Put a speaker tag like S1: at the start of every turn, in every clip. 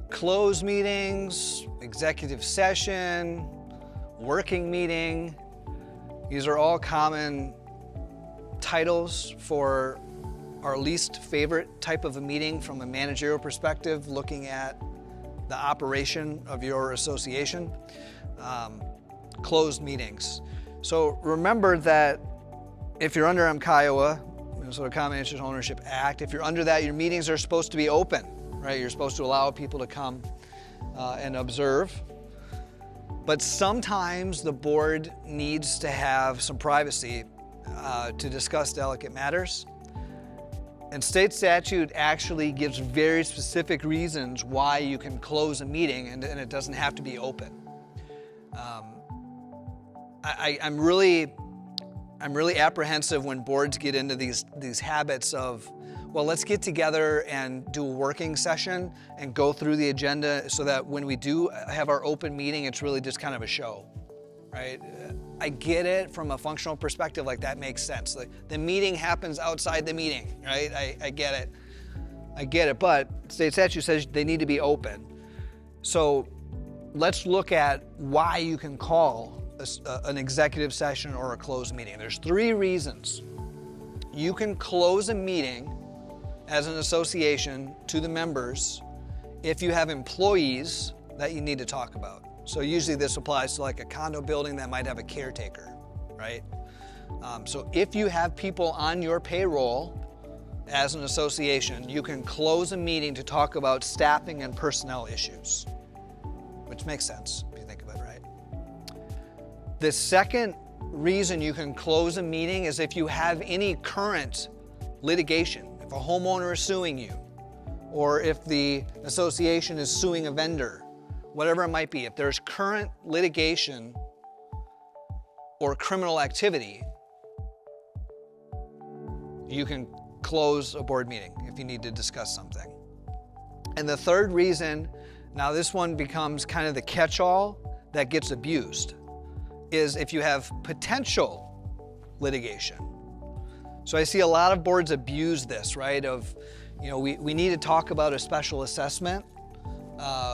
S1: closed meetings, executive session, working meeting. These are all common titles for our least favorite type of a meeting from a managerial perspective, looking at the operation of your association. Closed meetings. So remember that if you're under MCIOA, Minnesota Common Interest Ownership Act, if you're under that, your meetings are supposed to be open, right? You're supposed to allow people to come and observe. But sometimes the board needs to have some privacy to discuss delicate matters. And state statute actually gives very specific reasons why you can close a meeting and it doesn't have to be open. I'm really apprehensive when boards get into these habits of, well, let's get together and do a working session and go through the agenda so that when we do have our open meeting, it's really just kind of a show, right? I get it from a functional perspective, like that makes sense. The meeting happens outside the meeting, right? I get it. I get it, but state statute says they need to be open. So let's look at why you can call an executive session or a closed meeting. There's 3 reasons. You can close a meeting as an association to the members if you have employees that you need to talk about. So usually this applies to like a condo building that might have a caretaker, right? So if you have people on your payroll as an association, you can close a meeting to talk about staffing and personnel issues, which makes sense if you think of it, right? The second reason you can close a meeting is if you have any current litigation. If a homeowner is suing you, or if the association is suing a vendor, whatever it might be, if there's current litigation or criminal activity, you can close a board meeting if you need to discuss something. And the third reason, now this one becomes kind of the catch-all that gets abused, is if you have potential litigation. So I see a lot of boards abuse this, right? Of, you know, we need to talk about a special assessment,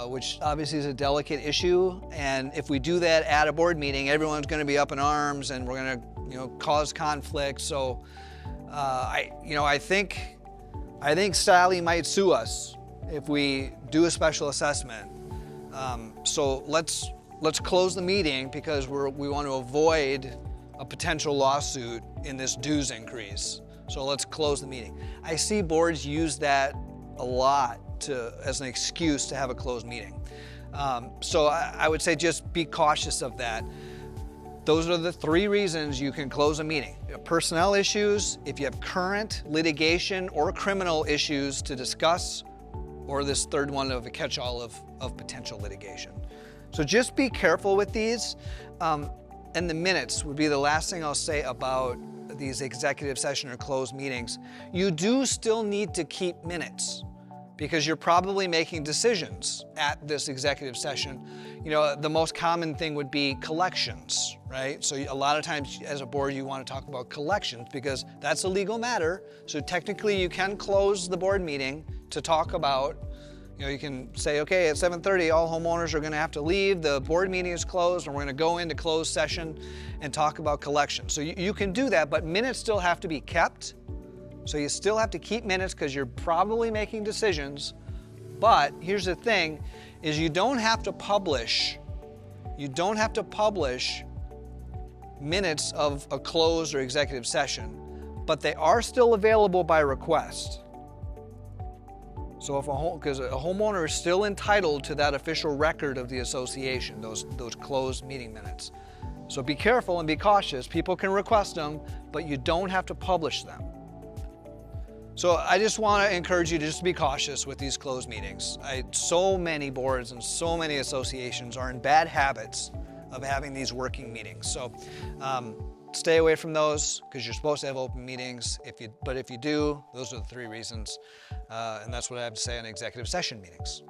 S1: which obviously is a delicate issue. And if we do that at a board meeting, everyone's going to be up in arms and we're going to, you know, cause conflict. So I think Sally might sue us if we do a special assessment. So let's close the meeting because we want to avoid a potential lawsuit in this dues increase. So let's close the meeting. I see boards use that a lot as an excuse to have a closed meeting. So I would say just be cautious of that. Those are the 3 reasons you can close a meeting. Personnel issues, if you have current litigation or criminal issues to discuss, or this third one of a catch-all of potential litigation. So just be careful with these. And the minutes would be the last thing I'll say about these executive session or closed meetings. You do still need to keep minutes because you're probably making decisions at this executive session. You know, the most common thing would be collections, right? So a lot of times as a board, you want to talk about collections because that's a legal matter. So technically you can close the board meeting to talk about, you know, you can say, okay, at 7:30, all homeowners are going to have to leave. The board meeting is closed, and we're going to go into closed session and talk about collection. So you can do that, but minutes still have to be kept. So you still have to keep minutes because you're probably making decisions. But here's the thing, is you don't have to publish minutes of a closed or executive session, but they are still available by request. So because a homeowner is still entitled to that official record of the association, those closed meeting minutes. So be careful and be cautious. People can request them, but you don't have to publish them. So I just want to encourage you to just be cautious with these closed meetings. So many boards and so many associations are in bad habits of having these working meetings. So stay away from those because you're supposed to have open meetings. But if you do, those are the 3 reasons. And that's what I have to say on executive session meetings.